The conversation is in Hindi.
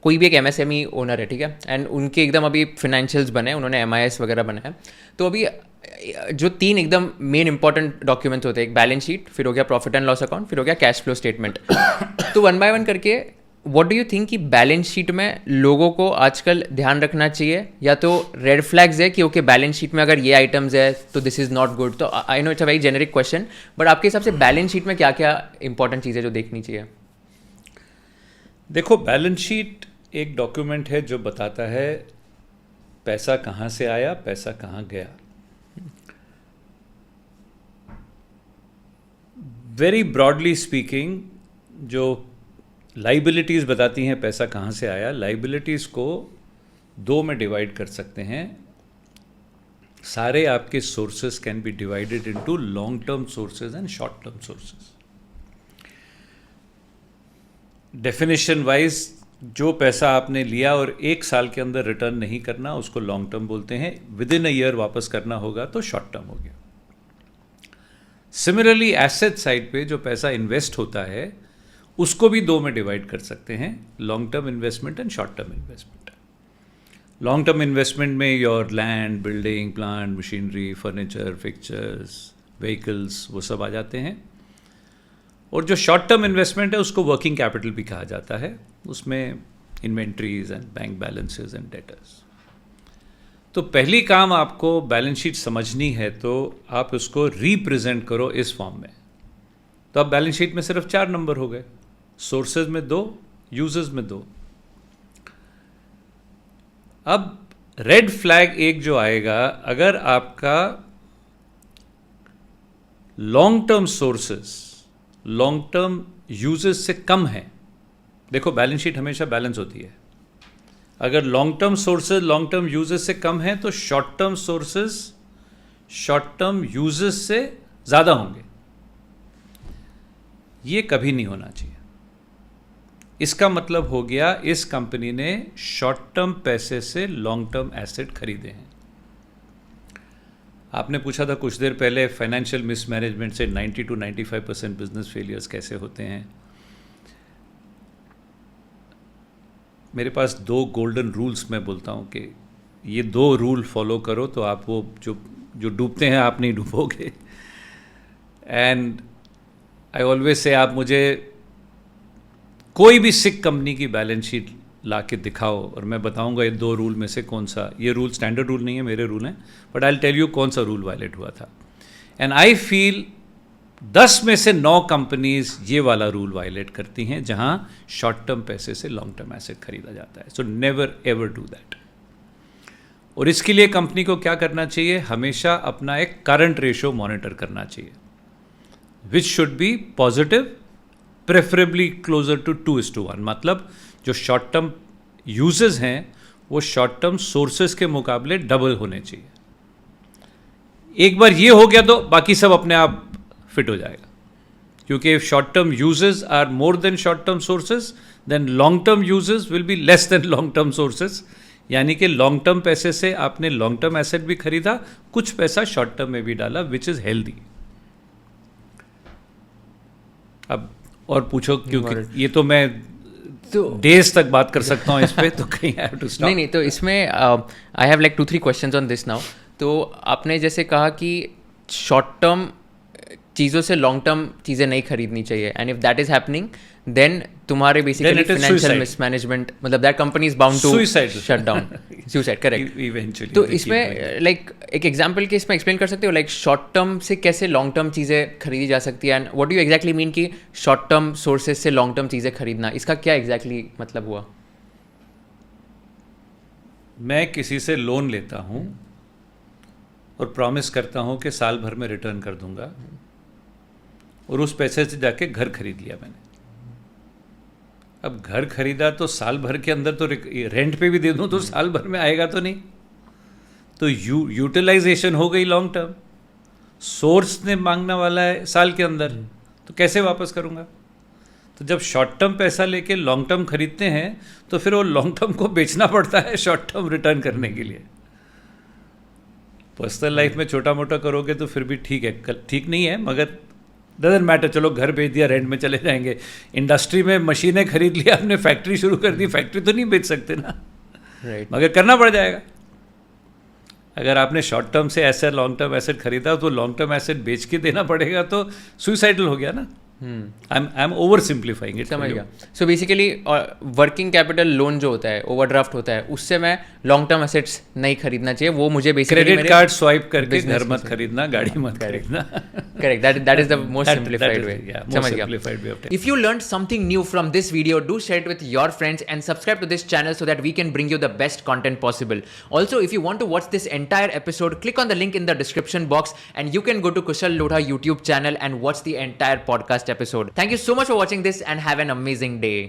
कोई भी एक एमएसएमई ओनर है, ठीक है, एंड उनके एकदम अभी फाइनेंशियल्स बने, उन्होंने एमआईएस वगैरह बनाया है, तो अभी जो 3 एकदम मेन इंपॉर्टेंट डॉक्यूमेंट्स होते हैं, एक बैलेंस शीट, फिर हो गया प्रॉफिट एंड लॉस अकाउंट, फिर हो गया कैश फ्लो स्टेटमेंट। तो वन बाय वन करके व्हाट डू यू थिंक कि बैलेंस शीट में लोगों को आजकल ध्यान रखना चाहिए, या तो रेड फ्लैग्स है कि ओके बैलेंस शीट में अगर ये आइटम्स है तो दिस इज़ नॉट गुड। तो I know it's a very generic question, but आपके हिसाब से बैलेंस शीट में क्या क्या इंपॉर्टेंट चीज़ें जो देखनी चाहिए? देखो, बैलेंस शीट एक डॉक्यूमेंट है जो बताता है पैसा कहाँ से आया, पैसा कहाँ गया। वेरी ब्रॉडली स्पीकिंग, जो लाइबिलिटीज़ बताती हैं पैसा कहाँ से आया, लाइबिलिटीज़ को 2 में डिवाइड कर सकते हैं। सारे आपके sources can be divided into long term sources and short term sources. Definition wise जो पैसा आपने लिया और 1 साल के अंदर रिटर्न नहीं करना, उसको लॉन्ग टर्म बोलते हैं। विद इन अ ईयर वापस करना होगा तो शॉर्ट टर्म हो गया। सिमिलरली एसेट साइड पे जो पैसा इन्वेस्ट होता है उसको भी 2 में डिवाइड कर सकते हैं, long term investment and short term investment. Long term investment में your land, building, plant, machinery, furniture, fixtures, vehicles, वो सब आ जाते हैं। और जो शॉर्ट टर्म इन्वेस्टमेंट है उसको वर्किंग कैपिटल भी कहा जाता है, उसमें inventories and bank balances and debtors. तो पहली काम आपको बैलेंस शीट समझनी है तो आप उसको रिप्रेजेंट करो इस फॉर्म में। तो अब बैलेंस शीट में सिर्फ 4 नंबर हो गए, सोर्सेज में 2, यूजर्स में 2। अब रेड फ्लैग एक जो आएगा, अगर आपका long term sources long term users से कम है। देखो, बैलेंस शीट हमेशा बैलेंस होती है। अगर long term sources long term users से कम है तो short term sources short term users से ज़्यादा होंगे। ये कभी नहीं होना चाहिए। इसका मतलब हो गया इस कंपनी ने शॉर्ट टर्म पैसे से लॉन्ग टर्म एसेट खरीदे हैं। आपने पूछा था कुछ देर पहले फाइनेंशियल मिसमैनेजमेंट से 90 to 95% बिजनेस फेलियर्स कैसे होते हैं। मेरे पास 2 गोल्डन रूल्स मैं बोलता हूँ कि ये 2 रूल फॉलो करो तो आप वो जो डूबते हैं आप नहीं डूबोगे। एंड आई ऑलवेज से, आप मुझे कोई भी सिक कंपनी की बैलेंस शीट ला के दिखाओ और मैं बताऊंगा ये 2 रूल में से कौन सा, ये रूल स्टैंडर्ड रूल नहीं है, मेरे रूल हैं, but I will tell you कौन सा रूल वायलेट हुआ था। एंड आई फील 10 में से 9 कंपनीज ये वाला रूल वायलेट करती हैं जहां शॉर्ट टर्म पैसे से लॉन्ग टर्म एसेट खरीदा जाता है। So never ever do that. और इसके लिए कंपनी को क्या करना चाहिए, हमेशा अपना एक करंट रेशो मॉनिटर करना चाहिए, which should be positive, preferably closer to 2:1। मतलब जो शॉर्ट टर्म यूजेस हैं वो शॉर्ट टर्म सोर्सेस के मुकाबले डबल होने चाहिए। एक बार ये हो गया तो बाकी सब अपने आप फिट हो जाएगा, क्योंकि if short term uses are more than short term sources then long term uses will be less than long term sources. यानी कि लॉन्ग टर्म पैसे से आपने लॉन्ग टर्म एसेट भी खरीदा, कुछ पैसा शॉर्ट टर्म में भी डाला, विच इज हेल्दी। अब और पूछो, क्योंकि ये तो मैं डेज तक बात कर सकता हूँ इस पे, तो कहीं आई हैव टू स्टॉप। नहीं, तो इसमें I have like 2-3 questions on this now. तो आपने जैसे कहा कि शॉर्ट टर्म चीज़ों से लॉन्ग टर्म चीज़ें नहीं खरीदनी चाहिए, and if that is happening then तुम्हारे बेसिकली फाइनेंशियल मिसमैनेजमेंट, मतलब that company is bound to shut down, suicide, correct eventually. तो इसमें लाइक एक एग्जांपल के इसमें एक्सप्लेन कर सकते हो, लाइक शॉर्ट टर्म से कैसे लॉन्ग टर्म चीज़ें खरीदी जा सकती है, and what do you exactly mean कि शॉर्ट टर्म सोर्सेज से लॉन्ग टर्म चीज़ें खरीदना, इसका क्या एग्जैक्टली मतलब हुआ? मैं किसी से लोन लेता हूँ और प्रॉमिस करता हूँ कि साल भर में रिटर्न कर दूंगा, और उस पैसे से जाके घर खरीद लिया मैंने। अब घर खरीदा तो साल भर के अंदर तो रेंट पे भी दे दूं तो साल भर में आएगा तो नहीं, तो यूटिलाइजेशन हो गई लॉन्ग टर्म। सोर्स ने मांगना वाला है साल के अंदर, तो कैसे वापस करूंगा? तो जब शॉर्ट टर्म पैसा लेके लॉन्ग टर्म खरीदते हैं तो फिर वो लॉन्ग टर्म को बेचना पड़ता है शॉर्ट टर्म रिटर्न करने के लिए। पर्सनल लाइफ में छोटा मोटा करोगे तो फिर भी ठीक है, ठीक नहीं है, मगर डजेंट मैटर, चलो घर भेज दिया, रेंट में चले जाएंगे। इंडस्ट्री में मशीनें खरीद लिया आपने, फैक्ट्री शुरू कर दी, फैक्ट्री तो नहीं बेच सकते ना, राइट। मगर करना पड़ जाएगा। अगर आपने शॉर्ट टर्म से एसेट लॉन्ग टर्म एसेट खरीदा तो लॉन्ग टर्म एसेट बेच के देना पड़ेगा, तो सुइसाइडल हो गया ना। I am over simplifying it. समझ गया। So basically working capital loan जो होता है, ओवरड्राफ्ट होता है, उससे मैं लॉन्ग टर्म एसेट्स नहीं खरीदना चाहिए, वो मुझे बेसिकली क्रेडिट कार्ड स्वाइप करके घर मत खरीदना, गाड़ी मत खरीदना। Correct. That is the most simplified way. Most simplified way of taking. If you learned something new from this video, do share it with your friends and subscribe to this channel so that we can bring you the best content possible. Also, if you want to watch this entire episode, click on the link in the description box and you can go to Kushal Lodha YouTube channel and watch the entire podcast episode. Thank you so much for watching this and have an amazing day.